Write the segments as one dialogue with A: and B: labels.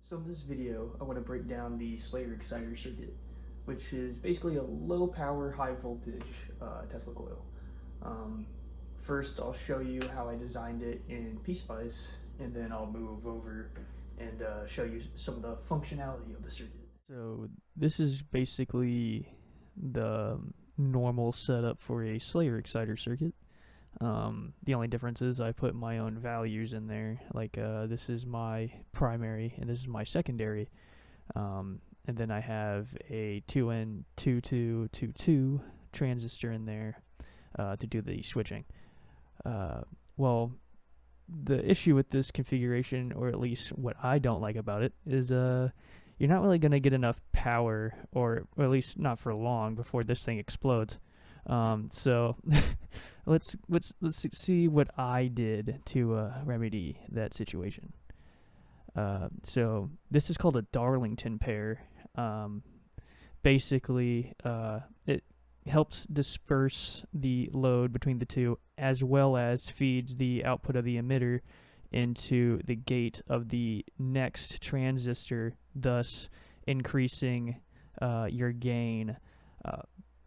A: So in this video, I want to break down the Slayer Exciter circuit, which is basically a low power, high voltage Tesla coil. First, I'll show you how I designed it in PSpice, and then I'll move over and show you some of the functionality of the circuit. So this is basically the normal setup for a Slayer Exciter circuit. The only difference is I put my own values in there, like this is my primary and this is my secondary, and then I have a 2N2222 transistor in there to do the switching. Well, the issue with this configuration, or at least what I don't like about it, is you're not really going to get enough power, or at least not for long, before this thing explodes. So let's see what I did to remedy that situation. So this is called a Darlington Pair. Basically, it helps disperse the load between the two, as well as feeds the output of the emitter into the gate of the next transistor, thus increasing your gain.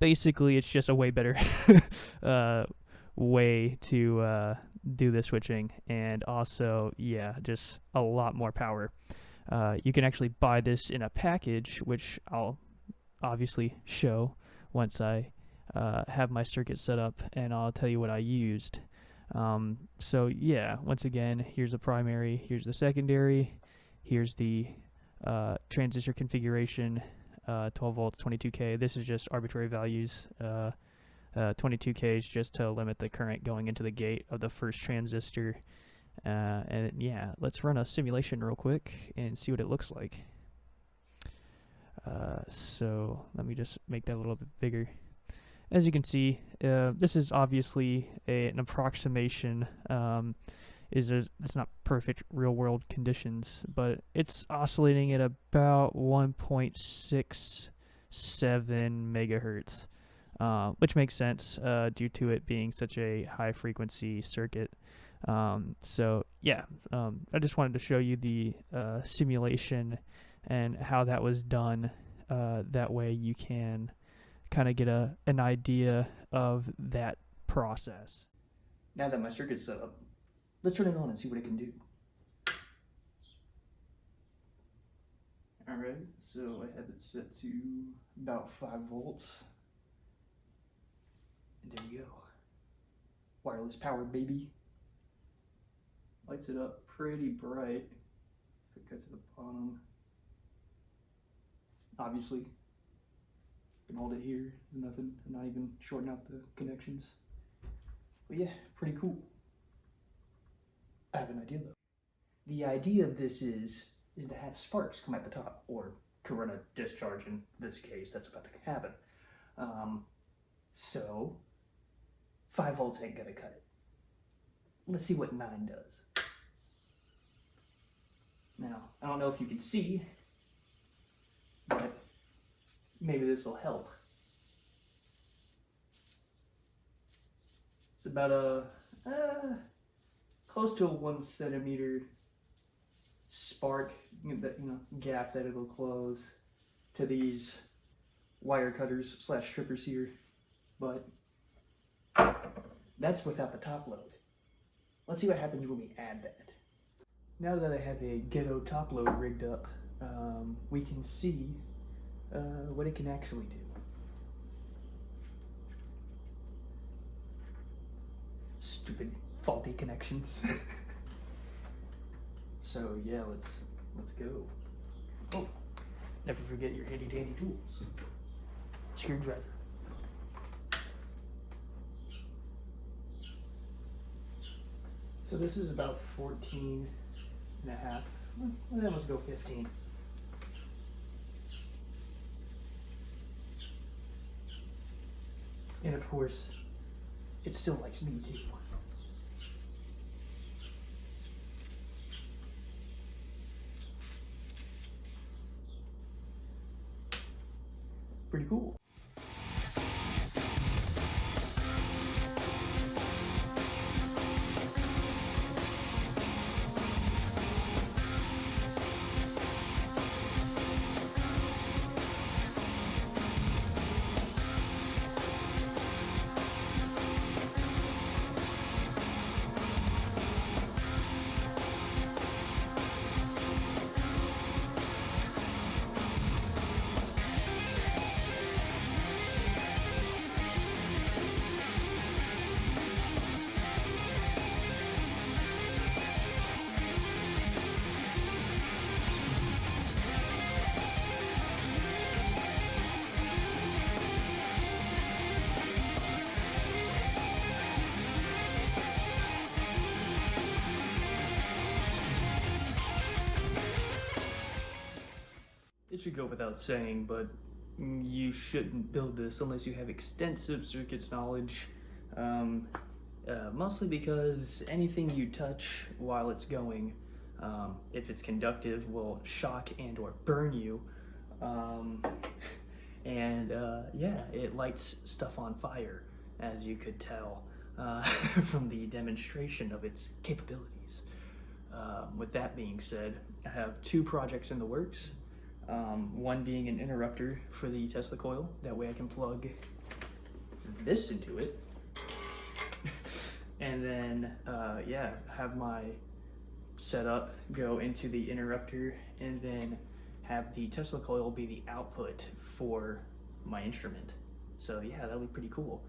A: Basically, it's just a way better way to do the switching, and also, yeah, just a lot more power. You can actually buy this in a package, which I'll obviously show once I have my circuit set up, and I'll tell you what I used. So yeah, once again, here's the primary, here's the secondary, here's the transistor configuration. 12 volts, 22K. This is just arbitrary values. 22K is just to limit the current going into the gate of the first transistor. And yeah, let's run a simulation real quick and see what it looks like. So let me just make that a little bit bigger. As you can see, this is obviously an approximation. It's not perfect real world conditions, but it's oscillating at about 1.67 megahertz, which makes sense due to it being such a high frequency circuit. So yeah, I just wanted to show you the simulation and how that was done. That way you can kind of get an idea of that process. Now that my circuit's set up, let's turn it on and see what it can do. Alright, so I have it set to about 5 volts. And there you go. Wireless power, baby. Lights it up pretty bright. If it cuts to the bottom. Obviously, you can hold it here. Nothing, not even shorting out the connections. But yeah, pretty cool. I have an idea though. The idea of this is to have sparks come at the top, or corona discharge in this case. That's about to happen. So 5 volts ain't gonna cut it. Let's see what 9 does. Now, I don't know if you can see, but maybe this will help. It's about a close to a 1 centimeter spark, gap that it'll close to these wire cutters / strippers here, but that's without the top load. Let's see what happens when we add that. Now that I have a ghetto top load rigged up, we can see what it can actually do. Stupid faulty connections. So yeah, let's go. Oh, never forget your handy dandy tools. Screwdriver. So this is about 14 and a half. Well, let's go 15. And of course, it still likes me too. Pretty cool. It should go without saying, but you shouldn't build this unless you have extensive circuits knowledge. Mostly because anything you touch while it's going, if it's conductive, will shock and or burn you. Yeah, it lights stuff on fire, as you could tell from the demonstration of its capabilities. With that being said, I have 2 projects in the works. One being an interrupter for the Tesla coil. That way I can plug this into it. And then, yeah, have my setup go into the interrupter, and then have the Tesla coil be the output for my instrument. So yeah, that'll be pretty cool.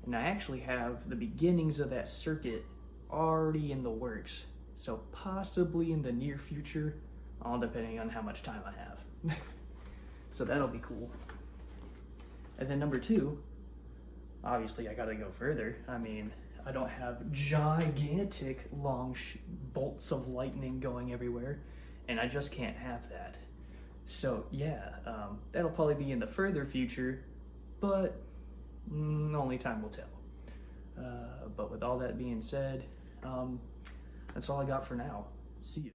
A: And I actually have the beginnings of that circuit already in the works. So possibly in the near future, all depending on how much time I have. So that'll be cool. And then number 2, obviously I gotta go further. I mean, I don't have gigantic long bolts of lightning going everywhere, and I just can't have that. So yeah, that'll probably be in the further future, but only time will tell. But with all that being said, that's all I got for now. See you.